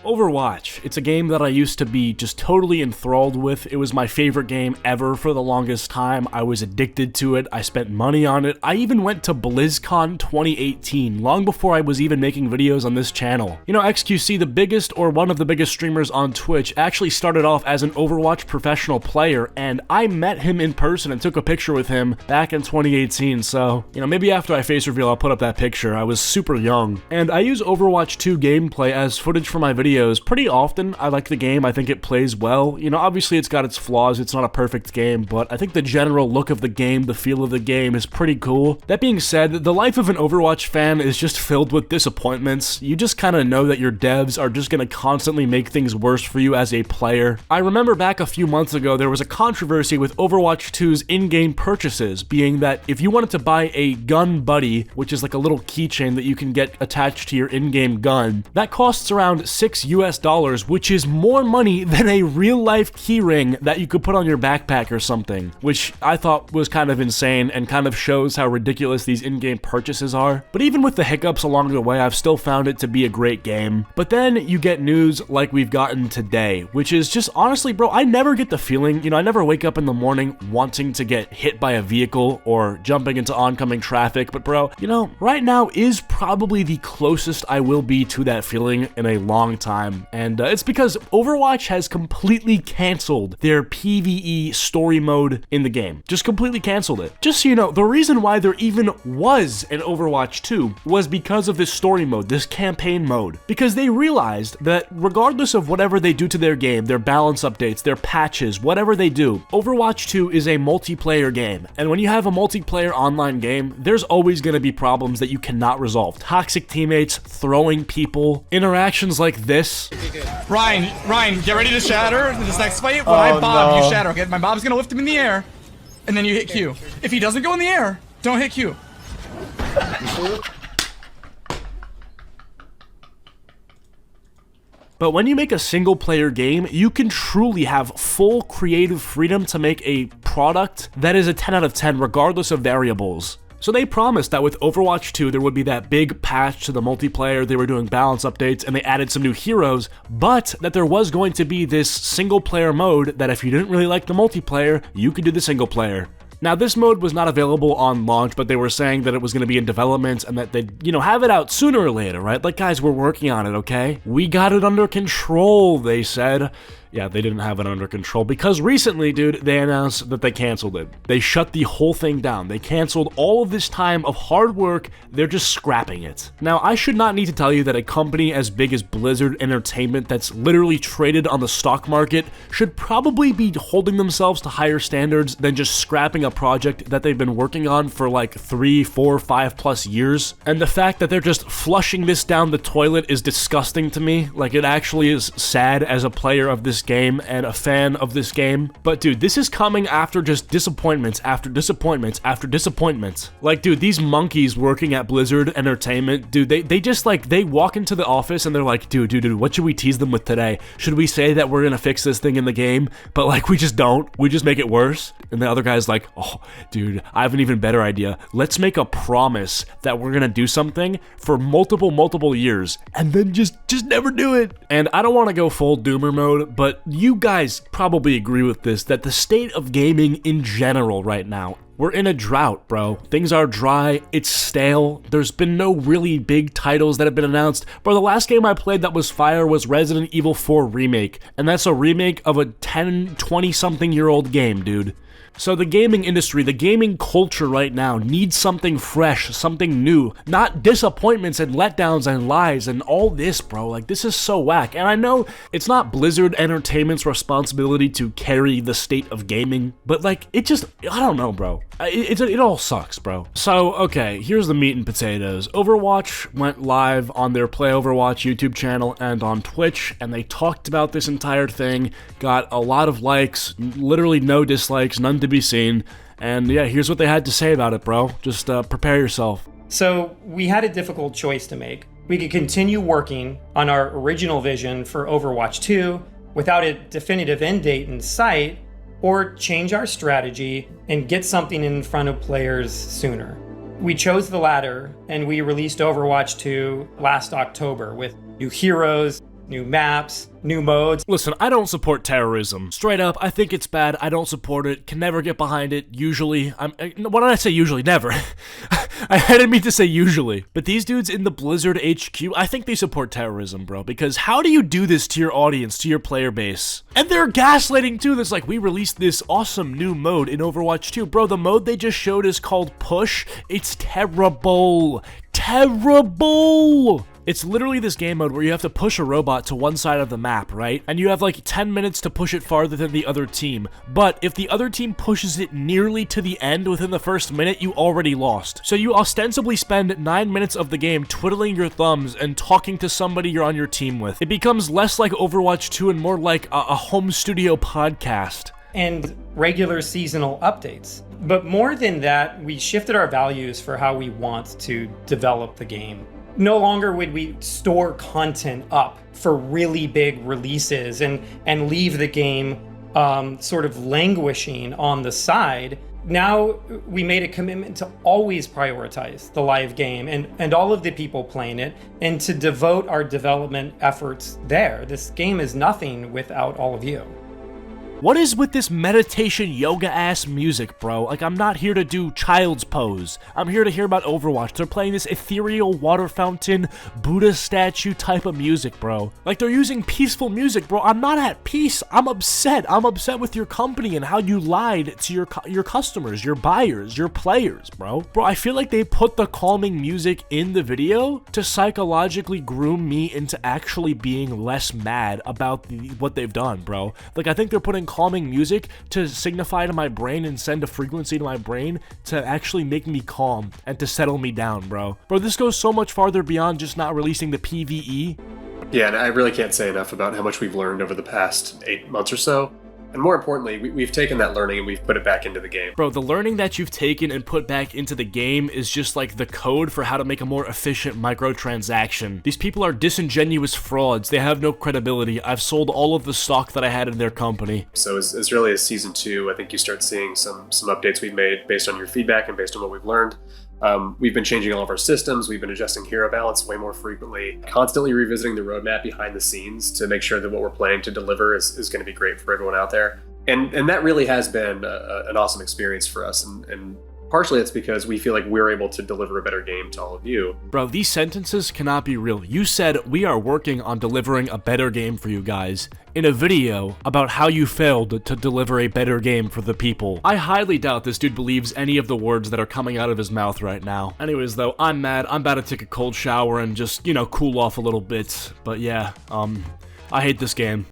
Overwatch. It's a game that I used to be just totally enthralled with. It was my favorite game ever for the longest time. I was addicted to it. I spent money on it. I even went to BlizzCon 2018, long before I was even making videos on this channel. You know, XQC, the biggest or one of the biggest streamers on Twitch, actually started off as an Overwatch professional player, and I met him in person and took a picture with him back in 2018, so, you know, maybe after I face reveal, I'll put up that picture. I was super young. And I use Overwatch 2 gameplay as footage for my videos pretty often. I like the game. I think it plays well. You know, obviously it's got its flaws. It's not a perfect game, but I think the general look of the game, the feel of the game is pretty cool. That being said, the life of an Overwatch fan is just filled with disappointments. You just kind of know that your devs are just going to constantly make things worse for you as a player. I remember back a few months ago, there was a controversy with Overwatch 2's in-game purchases, being that if you wanted to buy a gun buddy, which is like a little keychain that you can get attached to your in-game gun, that costs around $6 US, which is more money than a real-life keyring that you could put on your backpack or something, which I thought was kind of insane and kind of shows how ridiculous these in-game purchases are. But even with the hiccups along the way, I've still found it to be a great game. But then you get news like we've gotten today, which is just, honestly, bro, I never get the feeling, you know, I never wake up in the morning wanting to get hit by a vehicle or jumping into oncoming traffic, but bro, you know, right now is probably the closest I will be to that feeling in a long time. And it's because Overwatch has completely canceled their PvE story mode in the game. Just completely canceled it. Just so you know, the reason why there even was an Overwatch 2 was because of this story mode, this campaign mode. Because they realized that regardless of whatever they do to their game, their balance updates, their patches, whatever they do, Overwatch 2 is a multiplayer game. And when you have a multiplayer online game, there's always going to be problems that you cannot resolve. Toxic teammates, throwing people, interactions like this. Ryan, get ready to shatter in this next fight. When I bob, you shatter, okay? My bob's gonna lift him in the air, and then you hit Q. If he doesn't go in the air, don't hit Q. But when you make a single-player game, you can truly have full creative freedom to make a product that is a 10 out of 10 regardless of variables. So they promised that with Overwatch 2 there would be that big patch to the multiplayer, they were doing balance updates, and they added some new heroes, but that there was going to be this single-player mode that if you didn't really like the multiplayer, you could do the single-player. Now, this mode was not available on launch, but they were saying that it was going to be in development and that they'd, you know, have it out sooner or later, right? Like, guys, we're working on it, okay? We got it under control, they said. Yeah, they didn't have it under control because recently, dude, they announced that they canceled it. They shut the whole thing down. They canceled all of this time of hard work. They're just scrapping it. Now, I should not need to tell you that a company as big as Blizzard Entertainment that's literally traded on the stock market should probably be holding themselves to higher standards than just scrapping a project that they've been working on for like 3, 4, 5+ years. And the fact that they're just flushing this down the toilet is disgusting to me. Like, it actually is sad as a player of this game and a fan of this game. But dude, this is coming after just disappointments after disappointments after disappointments. Like, dude, these monkeys working at Blizzard Entertainment, dude, they just like, they walk into the office and they're like, dude, what should we tease them with today? Should we say that we're gonna fix this thing in the game, but like we just don't? We just make it worse? And the other guy's like, oh, dude, I have an even better idea. Let's make a promise that we're gonna do something for multiple years and then just never do it. And I don't want to go full doomer mode, but you guys probably agree with this, that the state of gaming in general right now, we're in a drought, bro. Things are dry, it's stale, there's been no really big titles that have been announced. Bro, the last game I played that was fire was Resident Evil 4 Remake, and that's a remake of a 10, 20-something year old game, dude. So the gaming industry, the gaming culture right now needs something fresh, something new, not disappointments and letdowns and lies and all this, bro. Like, this is so whack. And I know it's not Blizzard Entertainment's responsibility to carry the state of gaming, but like, it just, I don't know, bro. It all sucks, bro. So, okay, here's the meat and potatoes. Overwatch went live on their Play Overwatch YouTube channel and on Twitch, and they talked about this entire thing, got a lot of likes, literally no dislikes, none to be seen, and yeah, here's what they had to say about it, bro. Just prepare yourself. So, we had a difficult choice to make. We could continue working on our original vision for Overwatch 2 without a definitive end date in sight, or change our strategy and get something in front of players sooner. We chose the latter, and we released Overwatch 2 last October with new heroes, new maps, new modes. Listen, I don't support terrorism. Straight up, I think it's bad. I don't support it. Can never get behind it. Usually. What did I say usually? Never. I didn't mean to say usually. But these dudes in the Blizzard HQ, I think they support terrorism, bro. Because how do you do this to your audience, to your player base? And they're gaslighting too. That's like, we released this awesome new mode in Overwatch 2. Bro, the mode they just showed is called Push. It's terrible. Terrible! It's literally this game mode where you have to push a robot to one side of the map, right? And you have like 10 minutes to push it farther than the other team. But if the other team pushes it nearly to the end within the first minute, you already lost. So you ostensibly spend 9 minutes of the game twiddling your thumbs and talking to somebody you're on your team with. It becomes less like Overwatch 2 and more like a home studio podcast. And regular seasonal updates. But more than that, we shifted our values for how we want to develop the game. No longer would we store content up for really big releases and leave the game sort of languishing on the side. Now we made a commitment to always prioritize the live game and all of the people playing it, and to devote our development efforts there. This game is nothing without all of you. What is with this meditation yoga-ass music, bro? Like, I'm not here to do child's pose. I'm here to hear about Overwatch. They're playing this ethereal water fountain, Buddha statue type of music, bro. Like, they're using peaceful music, bro. I'm not at peace. I'm upset. I'm upset with your company and how you lied to your customers, your buyers, your players, bro. Bro, I feel like they put the calming music in the video to psychologically groom me into actually being less mad about what they've done, bro. Like, I think they're putting calming music to signify to my brain and send a frequency to my brain to actually make me calm and to settle me down, bro. Bro, this goes so much farther beyond just not releasing the PvE. Yeah, and I really can't say enough about how much we've learned over the past 8 months or so. And more importantly, we've taken that learning and we've put it back into the game. Bro, the learning that you've taken and put back into the game is just like the code for how to make a more efficient microtransaction. These people are disingenuous frauds. They have no credibility. I've sold all of the stock that I had in their company. So as early as Season 2, I think you start seeing some updates we've made based on your feedback and based on what we've learned. We've been changing all of our systems. We've been adjusting hero balance way more frequently, constantly revisiting the roadmap behind the scenes to make sure that what we're planning to deliver is going to be great for everyone out there. And that really has been an awesome experience for us. And partially it's because we feel like we're able to deliver a better game to all of you. Bro, these sentences cannot be real. You said we are working on delivering a better game for you guys in a video about how you failed to deliver a better game for the people. I highly doubt this dude believes any of the words that are coming out of his mouth right now. Anyways, though, I'm mad. I'm about to take a cold shower and just, cool off a little bit. But yeah, I hate this game.